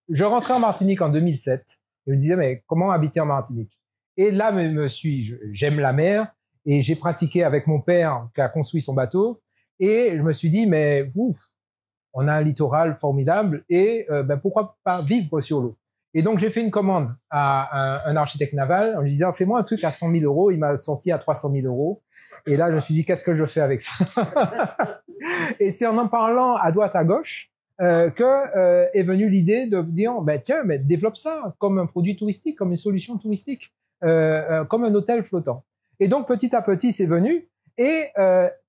je rentrais en Martinique en 2007. Je me disais, mais comment habiter en Martinique? Et là, j'aime la mer et j'ai pratiqué avec mon père qui a construit son bateau. Et je me suis dit, mais ouf, on a un littoral formidable et pourquoi pas vivre sur l'eau? Et donc, j'ai fait une commande à un architecte naval en lui disant, fais-moi un truc à 100 000 euros. Il m'a sorti à 300 000 euros. Et là, je me suis dit, qu'est-ce que je fais avec ça? Et c'est en parlant à droite, à gauche, est venue l'idée de dire, tiens, mais développe ça comme un produit touristique, comme une solution touristique, comme un hôtel flottant. Et donc, petit à petit, c'est venu. Et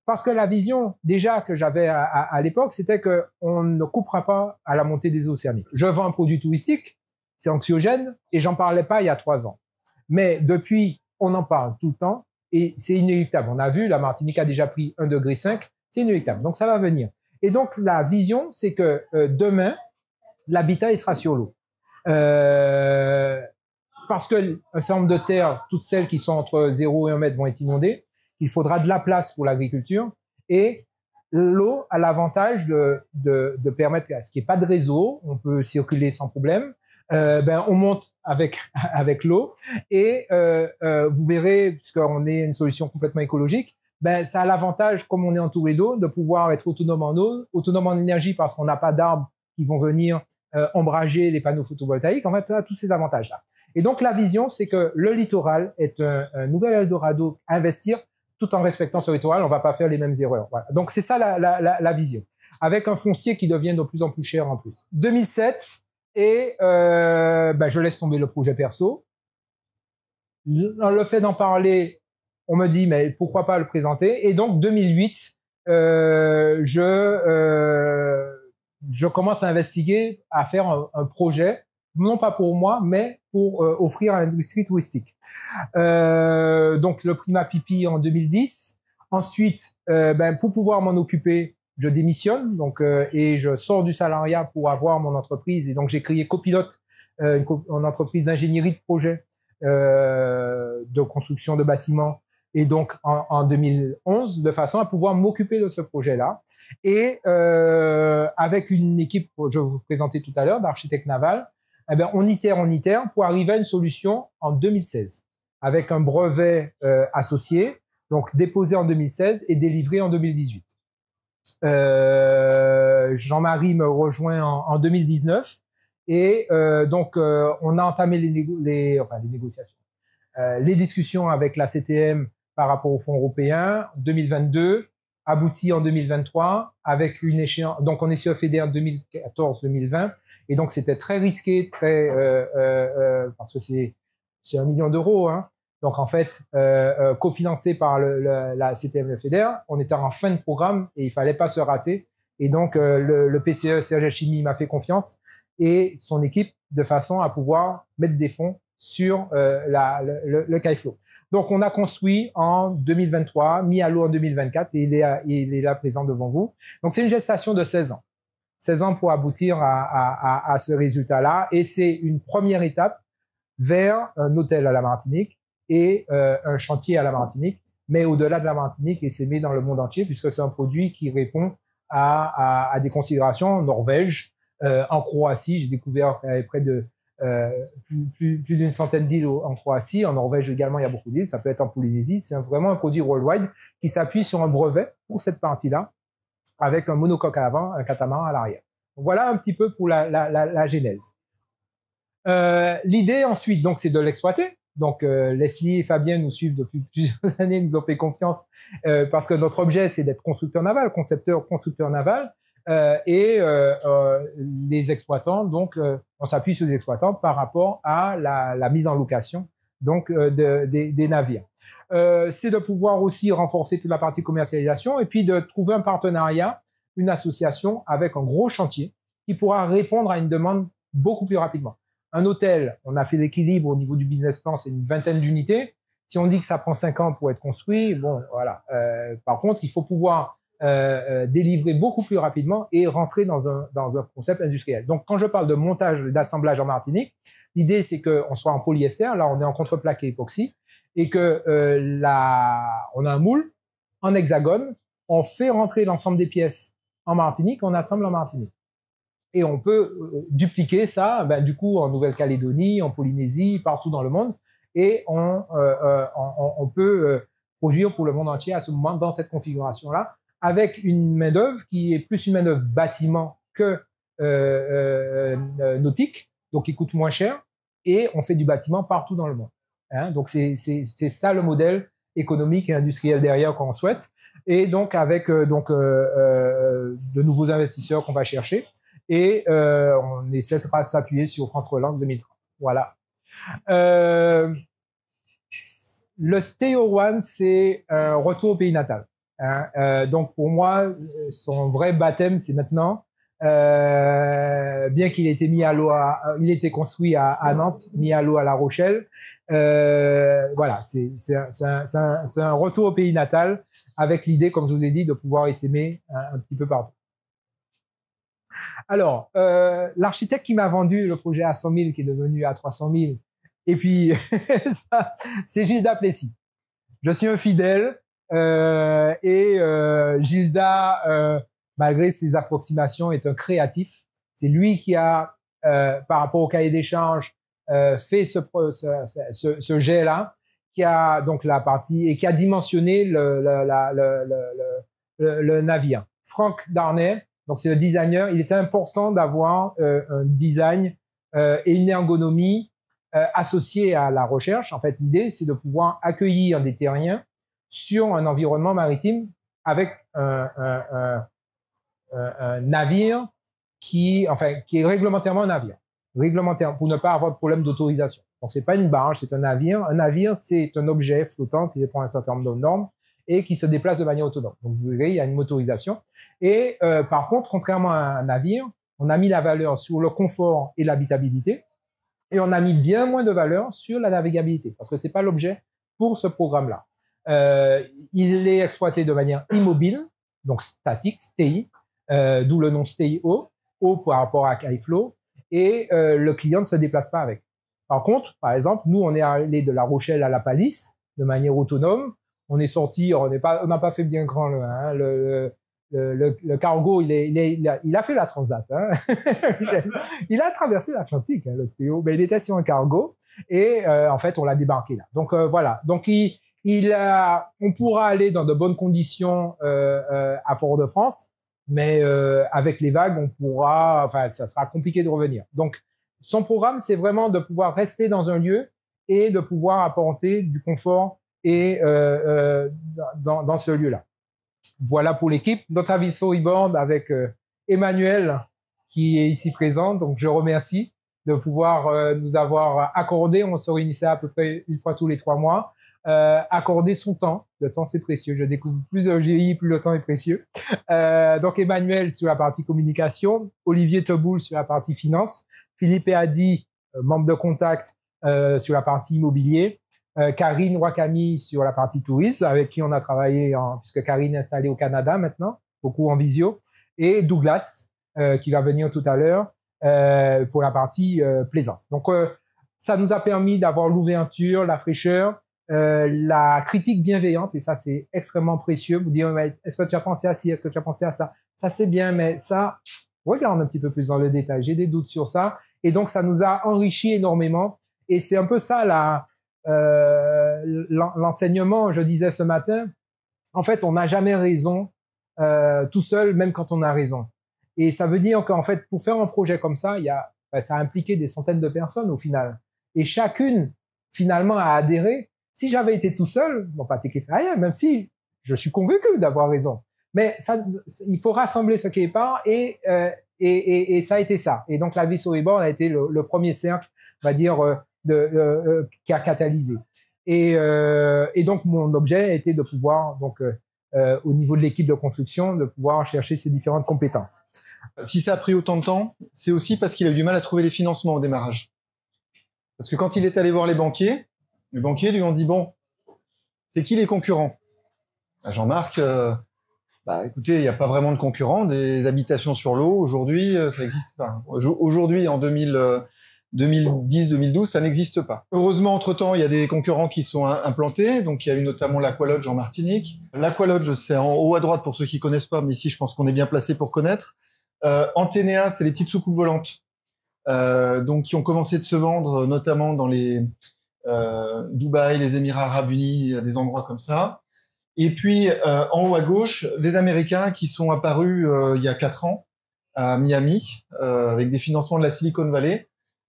parce que la vision déjà que j'avais à l'époque, c'était que on ne coupera pas à la montée des eaux océaniques. Je vends un produit touristique, c'est anxiogène, et j'en parlais pas il y a 3 ans. Mais depuis, on en parle tout le temps, et c'est inéluctable. On a vu, la Martinique a déjà pris 1,5 degré, c'est inéluctable. Donc ça va venir. Et donc la vision, c'est que demain, l'habitat il sera sur l'eau. Parce que un certain nombre de terres, toutes celles qui sont entre 0 et 1 mètre vont être inondées. Il faudra de la place pour l'agriculture et l'eau a l'avantage de permettre à ce qu'il n'y ait pas de réseau, on peut circuler sans problème. On monte avec l'eau et vous verrez, puisqu'on est une solution complètement écologique, ça a l'avantage, comme on est entouré d'eau, de pouvoir être autonome en eau, autonome en énergie parce qu'on n'a pas d'arbres qui vont venir ombrager les panneaux photovoltaïques. En fait, ça a tous ces avantages-là. Et donc la vision, c'est que le littoral est un nouvel Eldorado à investir tout en respectant ce littoral, on va pas faire les mêmes erreurs. Voilà. Donc c'est ça la vision, avec un foncier qui devient de plus en plus cher en plus. 2007 et je laisse tomber le projet perso. Le fait d'en parler, on me dit mais pourquoi pas le présenter. Et donc 2008, je commence à investiguer, à faire un projet, non pas pour moi, mais pour offrir à l'industrie touristique. Donc le Prima Pipi en 2010. Ensuite, pour pouvoir m'en occuper, je démissionne et je sors du salariat pour avoir mon entreprise. Et donc j'ai créé Copilote, une entreprise d'ingénierie de projet de construction de bâtiments. Et donc en 2011, de façon à pouvoir m'occuper de ce projet-là. Et avec une équipe que je vous présentais tout à l'heure d'architectes navals, on itère pour arriver à une solution en 2016 avec un brevet associé, donc déposé en 2016 et délivré en 2018. Jean-Marie me rejoint en 2019 et on a entamé les négociations, les discussions avec la CTM par rapport aux fonds européens 2022, abouti en 2023 avec une échéance. Donc on est sur FEDER 2014-2020 et donc c'était très risqué, parce que c'est 1 million d'euros. Hein. Donc en fait, cofinancé par la CTM FEDER, on était en fin de programme et il fallait pas se rater. Et donc le PCE Serge Chimie m'a fait confiance et son équipe de façon à pouvoir mettre des fonds sur le cash flow. Donc, on a construit en 2023, mis à l'eau en 2024 et il est là présent devant vous. Donc, c'est une gestation de 16 ans. 16 ans pour aboutir à ce résultat-là. Et c'est une première étape vers un hôtel à la Martinique et un chantier à la Martinique, mais au-delà de la Martinique et s'aimer dans le monde entier puisque c'est un produit qui répond à des considérations en Norvège, en Croatie. J'ai découvert qu'il y avait près de plus d'une centaine d'îles en Croatie. En Norvège également, il y a beaucoup d'îles. Ça peut être en Polynésie. C'est vraiment un produit worldwide qui s'appuie sur un brevet pour cette partie-là, avec un monocoque à l'avant, un catamaran à l'arrière. Voilà un petit peu pour la genèse. L'idée ensuite, donc, c'est de l'exploiter. Donc, Leslie et Fabien nous suivent depuis plusieurs années, nous ont fait confiance parce que notre objet, c'est d'être constructeur naval, constructeur naval. Les exploitants, donc on s'appuie sur les exploitants par rapport à la mise en location donc des navires. C'est de pouvoir aussi renforcer toute la partie commercialisation et puis de trouver un partenariat, une association avec un gros chantier qui pourra répondre à une demande beaucoup plus rapidement. Un hôtel, on a fait l'équilibre au niveau du business plan, c'est une 20aine d'unités. Si on dit que ça prend 5 ans pour être construit, bon voilà. Par contre, il faut pouvoir délivrer beaucoup plus rapidement et rentrer dans un concept industriel. Donc, quand je parle de montage, d'assemblage en Martinique, l'idée, c'est qu'on soit en polyester. Là, on est en contreplaqué époxy et que on a un moule en hexagone. On fait rentrer l'ensemble des pièces en Martinique, on assemble en Martinique. Et on peut dupliquer ça, du coup, en Nouvelle-Calédonie, en Polynésie, partout dans le monde. Et on peut produire pour le monde entier à ce moment dans cette configuration-là, avec une main-d'œuvre qui est plus une main-d'œuvre bâtiment que nautique, donc qui coûte moins cher. Et on fait du bâtiment partout dans le monde. Hein, donc c'est ça le modèle économique et industriel derrière qu'on souhaite. Et donc avec de nouveaux investisseurs qu'on va chercher. Et on essaie de s'appuyer sur France Relance 2030. Voilà. Le Stay One, c'est un retour au pays natal. Hein. Donc pour moi, son vrai baptême, c'est maintenant. Bien qu'il ait été mis à l'eau, il était construit à Nantes, mis à l'eau à La Rochelle. Voilà, c'est un retour au pays natal avec l'idée, comme je vous ai dit, de pouvoir essaimer un petit peu partout. Alors, l'architecte qui m'a vendu le projet à 100 000, qui est devenu à 300 000, et puis c'est Gilda Plessis. Je suis un fidèle Gilda, malgré ses approximations, est un créatif. C'est lui qui a, par rapport au cahier des charges, fait ce jet-là, qui a donc la partie et qui a dimensionné le navire. Franck Darnay, donc c'est le designer. Il était important d'avoir un design et une ergonomie associée à la recherche. En fait, l'idée, c'est de pouvoir accueillir des terriens sur un environnement maritime avec un navire qui est réglementairement un navire, réglementaire, pour ne pas avoir de problème d'autorisation. Donc c'est pas une barge, c'est un navire. Un navire, c'est un objet flottant qui répond à un certain nombre de normes et qui se déplace de manière autonome. Donc vous verrez, il y a une motorisation. Et par contre, contrairement à un navire, on a mis la valeur sur le confort et l'habitabilité, et on a mis bien moins de valeur sur la navigabilité, parce que c'est pas l'objet pour ce programme-là. Il est exploité de manière immobile, donc statique, STI, d'où le nom STIO, O par rapport à HiFlow, et le client ne se déplace pas avec. Par contre, par exemple, nous, on est allé de La Rochelle à La Palisse de manière autonome. On est sorti, on n'a pas fait bien grand, hein, le cargo, il a fait la transat, hein. Il a traversé l'Atlantique, hein, le STO, mais il était sur un cargo et en fait, on l'a débarqué là. Donc voilà. Donc on pourra aller dans de bonnes conditions à Fort-de-France, mais avec les vagues, ça sera compliqué de revenir. Donc son programme, c'est vraiment de pouvoir rester dans un lieu et de pouvoir apporter du confort et dans ce lieu-là. Voilà pour l'équipe. Notre avis storyboard avec Emmanuel qui est ici présent. Donc je remercie de pouvoir nous avoir accordé. On se réunissait à peu près une fois tous les 3 mois. Accorder son temps. Le temps, c'est précieux. Je découvre plus je vieillis, plus le temps est précieux. Donc Emmanuel sur la partie communication, Olivier Teboul sur la partie finance, Philippe Eadi, membre de contact sur la partie immobilier, Karine Wakami sur la partie tourisme, avec qui on a travaillé, puisque Karine est installée au Canada maintenant, beaucoup en visio, et Douglas, qui va venir tout à l'heure pour la partie plaisance. Donc, ça nous a permis d'avoir l'ouverture, la fraîcheur, la critique bienveillante, et ça, c'est extrêmement précieux. Vous dire, est-ce que tu as pensé à ci, est-ce que tu as pensé à ça? Ça, c'est bien, mais ça, regarde un petit peu plus dans le détail. J'ai des doutes sur ça. Et donc, ça nous a enrichi énormément. Et c'est un peu ça, l'enseignement, je disais ce matin. En fait, on n'a jamais raison tout seul, même quand on a raison. Et ça veut dire qu'en fait, pour faire un projet comme ça, ça a impliqué des centaines de personnes au final. Et chacune, finalement, a adhéré. Si j'avais été tout seul, bon, pas t'écrire rien, même si je suis convaincu d'avoir raison. Mais il faut rassembler ce qui est pas et ça a été ça. Et donc, la vie storyboard a été le premier cercle, on va dire, qui a catalysé. Et donc, mon objet a été de pouvoir, donc, au niveau de l'équipe de construction, de pouvoir chercher ces différentes compétences. Si ça a pris autant de temps, c'est aussi parce qu'il a eu du mal à trouver les financements au démarrage. Parce que quand il est allé voir les banquiers lui ont dit, bon, c'est qui les concurrents? Jean-Marc, écoutez, il n'y a pas vraiment de concurrents, des habitations sur l'eau, aujourd'hui, ça existe pas. Aujourd'hui, en 2010-2012, ça n'existe pas. Heureusement, entre-temps, il y a des concurrents qui sont implantés. Donc, il y a eu notamment l'Aqualodge en Martinique. L'Aqualodge, c'est en haut à droite pour ceux qui connaissent pas, mais ici, je pense qu'on est bien placé pour connaître. Antenea, c'est les petites soucoupes volantes, donc qui ont commencé de se vendre notamment dans les Dubaï, les Émirats Arabes Unis, des endroits comme ça. Et puis en haut à gauche, des Américains qui sont apparus il y a 4 ans à Miami avec des financements de la Silicon Valley,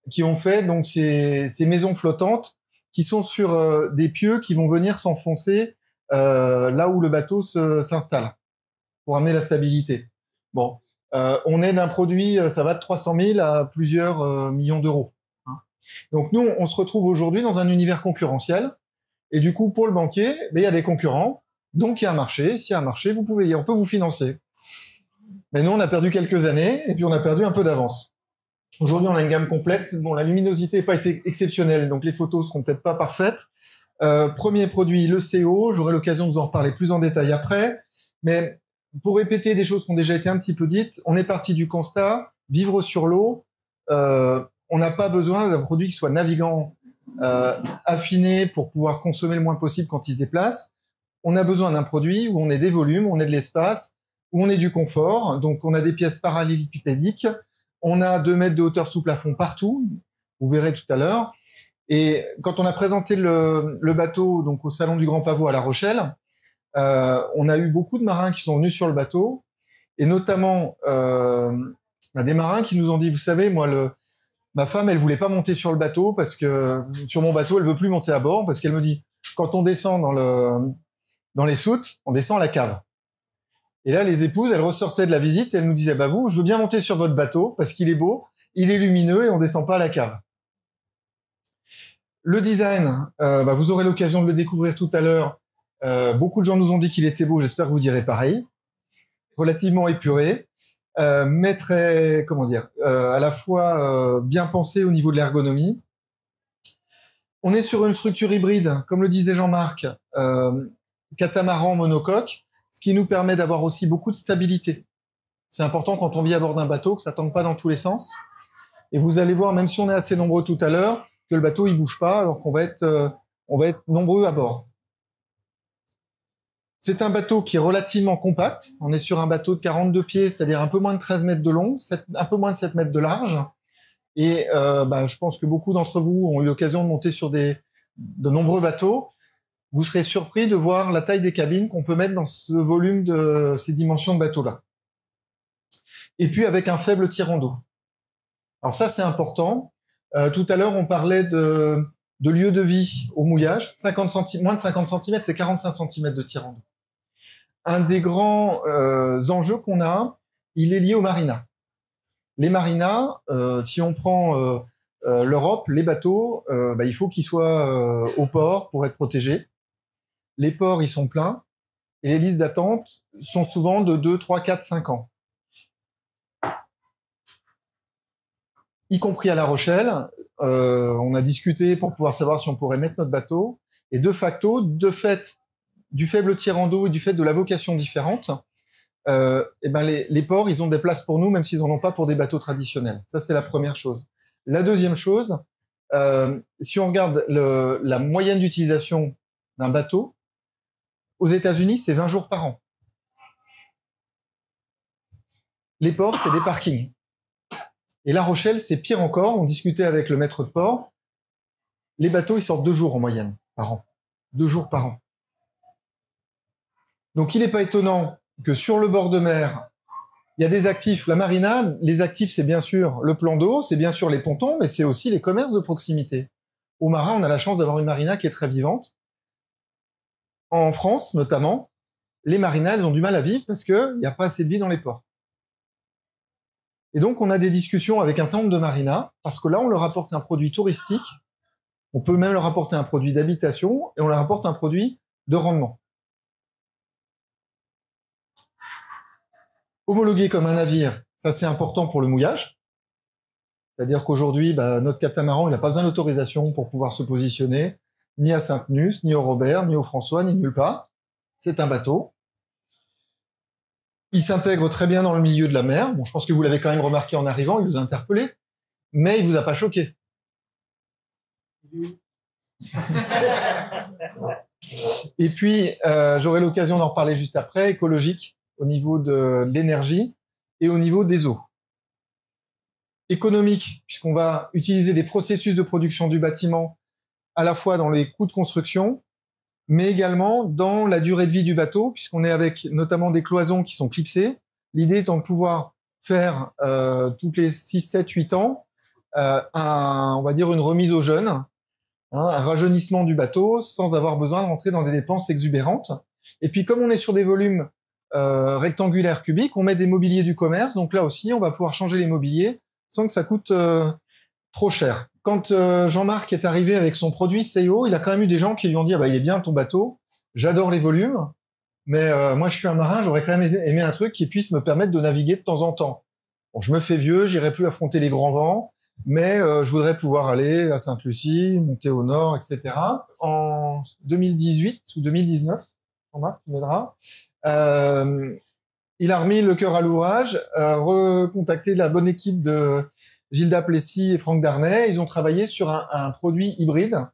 qui ont fait donc ces maisons flottantes qui sont sur des pieux qui vont venir s'enfoncer là où le bateau s'installe pour amener la stabilité. Bon, on est d'un produit, ça va de 300 000 à plusieurs millions d'euros. Hein. Donc nous, on se retrouve aujourd'hui dans un univers concurrentiel. Et du coup, pour le banquier, il y a des concurrents. Donc il y a un marché. S'il y a un marché, on peut vous financer. Mais nous, on a perdu quelques années et puis on a perdu un peu d'avance. Aujourd'hui, on a une gamme complète. Bon, la luminosité n'a pas été exceptionnelle, donc les photos seront peut-être pas parfaites. Premier produit, le CO. J'aurai l'occasion de vous en reparler plus en détail après. Mais pour répéter des choses qui ont déjà été un petit peu dites, on est parti du constat, vivre sur l'eau, on n'a pas besoin d'un produit qui soit navigant, affiné pour pouvoir consommer le moins possible quand il se déplace. On a besoin d'un produit où on ait des volumes, on ait de l'espace, où on ait du confort. Donc on a des pièces parallélépipédiques, on a 2 mètres de hauteur sous plafond partout, vous verrez tout à l'heure. Et quand on a présenté le bateau donc au Salon du Grand Pavot à La Rochelle, on a eu beaucoup de marins qui sont venus sur le bateau, et notamment des marins qui nous ont dit, vous savez, moi, ma femme, elle voulait pas monter sur le bateau parce que sur mon bateau, elle veut plus monter à bord parce qu'elle me dit, quand on descend dans les soutes, on descend à la cave. Et là, les épouses, elles ressortaient de la visite et elles nous disaient, bah vous, je veux bien monter sur votre bateau parce qu'il est beau, il est lumineux et on descend pas à la cave. Le design, vous aurez l'occasion de le découvrir tout à l'heure. Beaucoup de gens nous ont dit qu'il était beau, j'espère que vous direz pareil. Relativement épuré, mais très, à la fois bien pensé au niveau de l'ergonomie. On est sur une structure hybride, comme le disait Jean-Marc, catamaran monocoque, ce qui nous permet d'avoir aussi beaucoup de stabilité. C'est important quand on vit à bord d'un bateau que ça tangue pas dans tous les sens. Et vous allez voir, même si on est assez nombreux tout à l'heure, que le bateau il bouge pas, alors qu'on va être nombreux à bord. C'est un bateau qui est relativement compact. On est sur un bateau de 42 pieds, c'est-à-dire un peu moins de 13 mètres de long, un peu moins de 7 mètres de large. Et je pense que beaucoup d'entre vous ont eu l'occasion de monter sur de nombreux bateaux. Vous serez surpris de voir la taille des cabines qu'on peut mettre dans ce volume de ces dimensions de bateau-là. Et puis avec un faible tirant d'eau. Alors ça, c'est important. Tout à l'heure, on parlait de lieu de vie au mouillage. Moins de 50 cm, c'est 45 cm de tirant d'eau. Un des grands enjeux qu'on a, il est lié aux marinas. Les marinas, si on prend l'Europe, les bateaux, il faut qu'ils soient au port pour être protégés. Les ports, ils sont pleins. Et les listes d'attente sont souvent de 2, 3, 4, 5 ans. Y compris à La Rochelle, on a discuté pour pouvoir savoir si on pourrait mettre notre bateau. Et de facto, de fait du faible tirant d'eau et du fait de la vocation différente, les ports, ils ont des places pour nous, même s'ils n'en ont pas pour des bateaux traditionnels. Ça, c'est la première chose. La deuxième chose, si on regarde la moyenne d'utilisation d'un bateau, aux États-Unis, c'est 20 jours par an. Les ports, c'est des parkings. Et La Rochelle, c'est pire encore. On discutait avec le maître de port. Les bateaux, ils sortent 2 jours en moyenne par an. 2 jours par an. Donc, il n'est pas étonnant que sur le bord de mer, il y a des actifs. La marina, les actifs, c'est bien sûr le plan d'eau, c'est bien sûr les pontons, mais c'est aussi les commerces de proximité. Au Marin, on a la chance d'avoir une marina qui est très vivante. En France, notamment, les marinas, elles ont du mal à vivre parce qu'il n'y a pas assez de vie dans les ports. Et donc, on a des discussions avec un certain nombre de marinas, parce que là, on leur apporte un produit touristique, on peut même leur apporter un produit d'habitation, et on leur apporte un produit de rendement. Homologué comme un navire, ça c'est important pour le mouillage. C'est-à-dire qu'aujourd'hui, notre catamaran, il n'a pas besoin d'autorisation pour pouvoir se positionner, ni à Sainte-Nuce, ni au Robert, ni au François, ni nulle part. C'est un bateau. Il s'intègre très bien dans le milieu de la mer. Bon, je pense que vous l'avez quand même remarqué en arrivant, il vous a interpellé, mais il vous a pas choqué. Et puis, j'aurai l'occasion d'en reparler juste après, écologique, au niveau de l'énergie. et au niveau des eaux. Économique, puisqu'on va utiliser des processus de production du bâtiment à la fois dans les coûts de construction, mais également dans la durée de vie du bateau, puisqu'on est avec notamment des cloisons qui sont clipsées. L'idée étant de pouvoir faire toutes les 6, 7, 8 ans on va dire une remise aux jeunes, hein, un rajeunissement du bateau sans avoir besoin de rentrer dans des dépenses exubérantes. Et puis comme on est sur des volumes rectangulaires cubiques, on met des mobiliers du commerce, donc là aussi on va pouvoir changer les mobiliers sans que ça coûte trop cher. Quand Jean-Marc est arrivé avec son produit Seio, il a quand même eu des gens qui lui ont dit ah bah il est bien ton bateau, j'adore les volumes, mais moi je suis un marin, j'aurais quand même aimé un truc qui puisse me permettre de naviguer de temps en temps. Bon, je me fais vieux, j'irai plus affronter les grands vents, mais je voudrais pouvoir aller à Sainte-Lucie, monter au nord, etc. En 2018 ou 2019, Jean-Marc, tu m'aideras, il a remis le cœur à l'ouvrage, recontacté la bonne équipe de Gilda Plessis et Franck Darnay. Ils ont travaillé sur un produit hybride,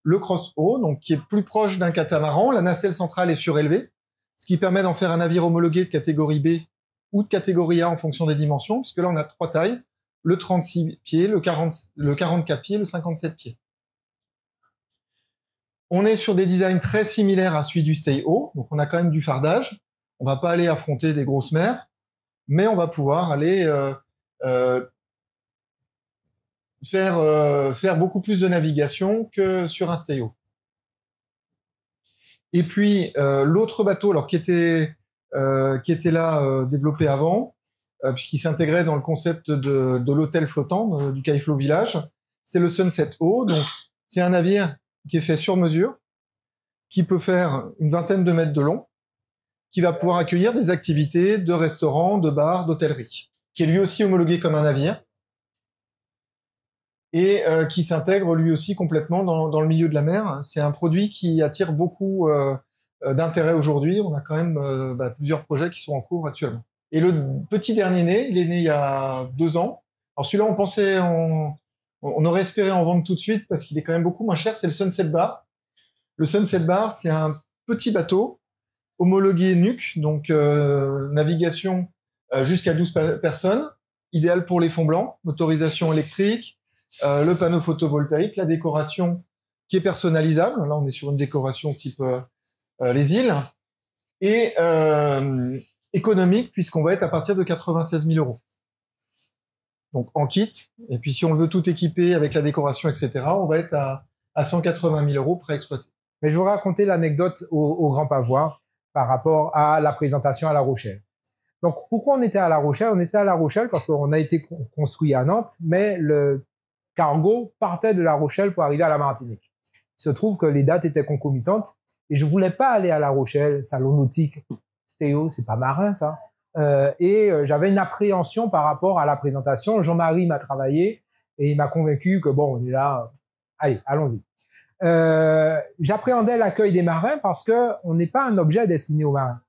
le Cross-O, donc qui est plus proche d'un catamaran. La nacelle centrale est surélevée, ce qui permet d'en faire un navire homologué de catégorie B ou de catégorie A en fonction des dimensions, puisque là on a 3 tailles, le 36 pieds, le 44 pieds, le 57 pieds. On est sur des designs très similaires à celui du Stay-O, donc on a quand même du fardage. On va pas aller affronter des grosses mers, mais on va pouvoir aller faire beaucoup plus de navigation que sur un Stay-O. Et puis l'autre bateau, alors qui était là développé avant, puisqu'il s'intégrait dans le concept de l'hôtel flottant du Cailleflot Village, c'est le Sunset O. Donc c'est un navire qui est fait sur mesure, qui peut faire une vingtaine de mètres de long, qui va pouvoir accueillir des activités de restaurants, de bars, d'hôtellerie, qui est lui aussi homologué comme un navire et qui s'intègre lui aussi complètement dans le milieu de la mer. C'est un produit qui attire beaucoup d'intérêt aujourd'hui. On a quand même plusieurs projets qui sont en cours actuellement. Et le petit dernier né, il est né il y a 2 ans. Alors celui-là, on aurait espéré en vendre tout de suite parce qu'il est quand même beaucoup moins cher. C'est le Sunset Bar. Le Sunset Bar, c'est un petit bateau homologué NUC, donc navigation jusqu'à 12 personnes, idéal pour les fonds blancs, motorisation électrique, le panneau photovoltaïque, la décoration qui est personnalisable. Là, on est sur une décoration type les îles. Et économique, puisqu'on va être à partir de 96 000 €. Donc en kit. Et puis si on veut tout équiper avec la décoration, etc., on va être à 180 000 € préexploité. Mais je vous raconter l'anecdote au Grand Pavois par rapport à la présentation à La Rochelle. Donc, pourquoi on était à La Rochelle? On était à La Rochelle parce qu'on a été construit à Nantes, mais le cargo partait de La Rochelle pour arriver à la Martinique. Il se trouve que les dates étaient concomitantes et je voulais pas aller à La Rochelle, salon nautique, Stéo, c'est pas marin ça. J'avais une appréhension par rapport à la présentation. Jean-Marie m'a travaillé et il m'a convaincu que bon, on est là, allez, allons-y. J'appréhendais l'accueil des marins parce que on n'est pas un objet destiné aux marins.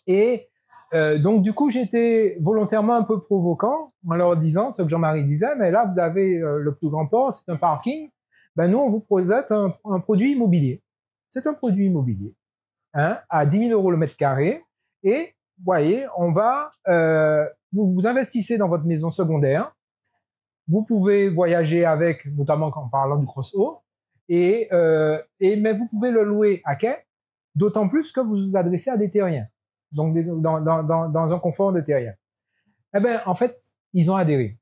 Et donc du coup, j'étais volontairement un peu provoquant en leur disant ce que Jean-Marie disait, mais là, vous avez le plus grand port, c'est un parking. Ben nous, on vous projette un produit immobilier. C'est un produit immobilier, hein, à 10 000 € le mètre carré. Et vous voyez, on va, vous investissez dans votre maison secondaire. Vous pouvez voyager avec, notamment en parlant du Cross-O. Mais vous pouvez le louer à quai, d'autant plus que vous vous adressez à des terriens, donc dans un confort de terrien. Eh ben, en fait, ils ont adhéré.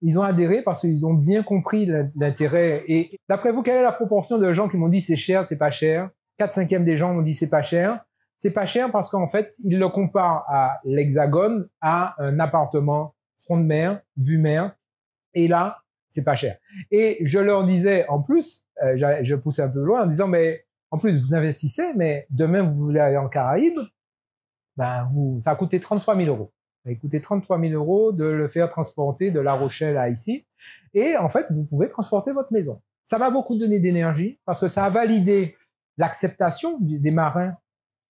Ils ont adhéré parce qu'ils ont bien compris l'intérêt. Et d'après vous, quelle est la proportion de gens qui m'ont dit c'est cher, c'est pas cher? 4/5 des gens m'ont dit c'est pas cher. C'est pas cher parce qu'en fait, ils le comparent à l'Hexagone, à un appartement front de mer, vue mer. Et là, c'est pas cher. Et je leur disais, en plus, je poussais un peu loin en disant, mais en plus, vous investissez, mais demain, vous voulez aller en Caraïbes, ben, ça a coûté 33 000 €. Ça a coûté 33 000 € de le faire transporter de La Rochelle à ici. Et en fait, vous pouvez transporter votre maison. Ça m'a beaucoup donné d'énergie parce que ça a validé l'acceptation des marins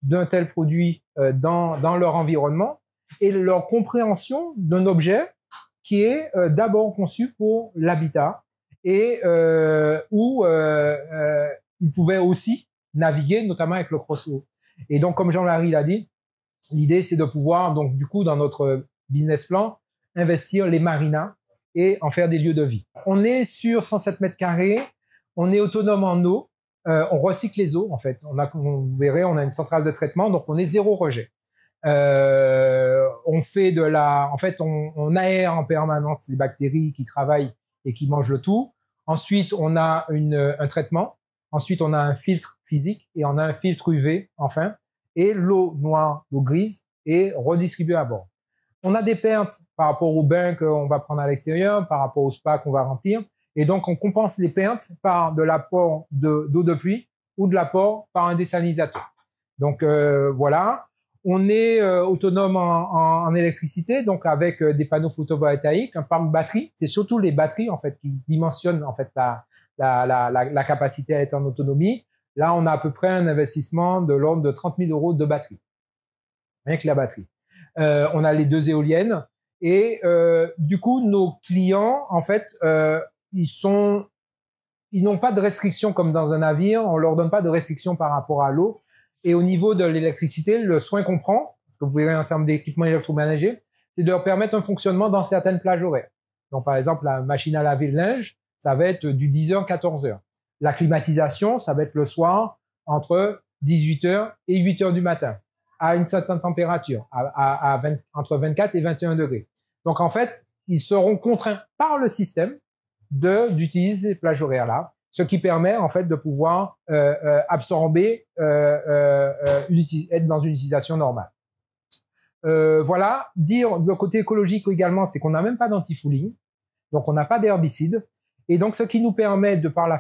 d'un tel produit dans leur environnement et leur compréhension d'un objet qui est d'abord conçu pour l'habitat et où ils pouvaient aussi naviguer, notamment avec le Cross-O. Et donc, comme Jean-Marie l'a dit, l'idée, c'est de pouvoir, donc du coup, dans notre business plan, investir les marinas et en faire des lieux de vie. On est sur 107 mètres carrés, on est autonome en eau, on recycle les eaux en fait. Vous verrez, on a une centrale de traitement, donc on est zéro rejet. On fait on aère en permanence les bactéries qui travaillent et qui mangent le tout. Ensuite, on a un traitement. Ensuite, on a un filtre physique et on a un filtre UV, enfin. Et l'eau noire, l'eau grise est redistribuée à bord. On a des pertes par rapport au bain qu'on va prendre à l'extérieur, par rapport au spa qu'on va remplir. Et donc, on compense les pertes par de l'apport d'eau de pluie ou de l'apport par un désalinisateur. Donc, voilà. On est autonome en électricité, donc avec des panneaux photovoltaïques, un parc batterie. C'est surtout les batteries, en fait, qui dimensionnent, en fait, la capacité à être en autonomie. Là, on a à peu près un investissement de l'ordre de 30 000 euros de batterie. Rien que la batterie. On a les 2 éoliennes. Et du coup, nos clients, en fait, ils n'ont pas de restrictions comme dans un navire. On leur donne pas de restrictions par rapport à l'eau. Et au niveau de l'électricité, le soin qu'on prend, parce que vous verrez un certain nombre d'équipements électroménagers, c'est de leur permettre un fonctionnement dans certaines plages horaires. Donc, par exemple, la machine à laver le linge, ça va être du 10h, 14h. La climatisation, ça va être le soir entre 18h et 8h du matin, à une certaine température, entre 24 et 21 degrés. Donc, en fait, ils seront contraints par le système d'utiliser ces plages horaires-là, ce qui permet en fait de pouvoir absorber, être dans une utilisation normale. Voilà. Dire le côté écologique également, c'est qu'on n'a même pas d'anti-fouling, donc on n'a pas d'herbicide, et donc ce qui nous permet, de par le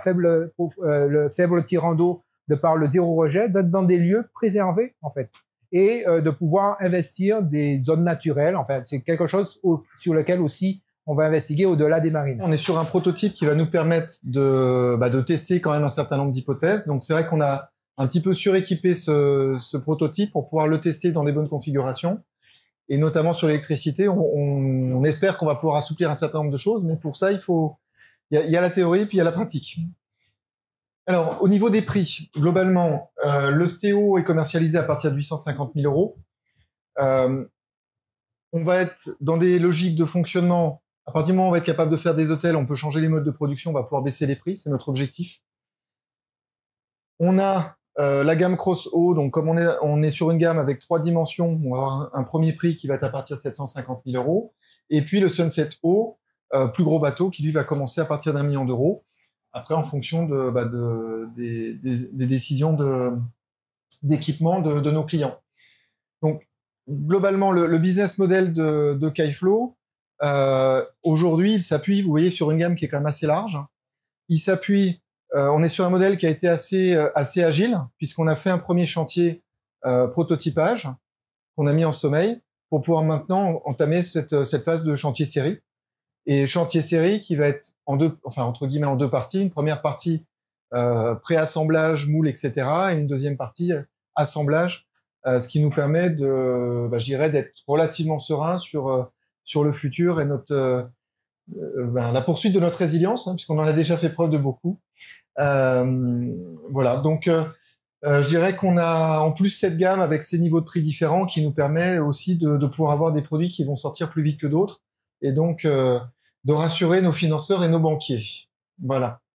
faible tirant d'eau, de par le zéro rejet, d'être dans des lieux préservés en fait, et de pouvoir investir des zones naturelles. Enfin, c'est quelque chose sur lequel aussi on va investiguer au-delà des marines. On est sur un prototype qui va nous permettre de tester quand même un certain nombre d'hypothèses. Donc c'est vrai qu'on a un petit peu suréquipé ce prototype pour pouvoir le tester dans les bonnes configurations. Et notamment sur l'électricité, on espère qu'on va pouvoir assouplir un certain nombre de choses, mais pour ça, il y a la théorie puis il y a la pratique. Alors, au niveau des prix, globalement, le STEO est commercialisé à partir de 850 000 euros. On va être dans des logiques de fonctionnement. À partir du moment où on va être capable de faire des hôtels, on peut changer les modes de production, on va pouvoir baisser les prix, c'est notre objectif. On a la gamme Cross O, donc comme on est sur une gamme avec 3 dimensions, on va avoir un premier prix qui va être à partir de 750 000 euros. Et puis le Sunset O, plus gros bateau, qui lui va commencer à partir d'1 million d'euros. Après, en fonction des décisions d'équipement de nos clients. Donc, globalement, le business model de Kaiflow, aujourd'hui, il s'appuie, vous voyez, sur une gamme qui est quand même assez large. Il s'appuie, on est sur un modèle qui a été assez agile, puisqu'on a fait un premier chantier prototypage qu'on a mis en sommeil pour pouvoir maintenant entamer cette phase de chantier série. Et chantier série qui va être entre guillemets en 2 parties. Une première partie pré-assemblage, moule, etc. Et une deuxième partie assemblage, ce qui nous permet je dirais, d'être relativement serein sur le futur et la poursuite de notre résilience, hein, puisqu'on en a déjà fait preuve de beaucoup. Voilà. Donc, je dirais qu'on a en plus cette gamme avec ces niveaux de prix différents qui nous permet aussi de pouvoir avoir des produits qui vont sortir plus vite que d'autres. Et donc, de rassurer nos financeurs et nos banquiers. Voilà.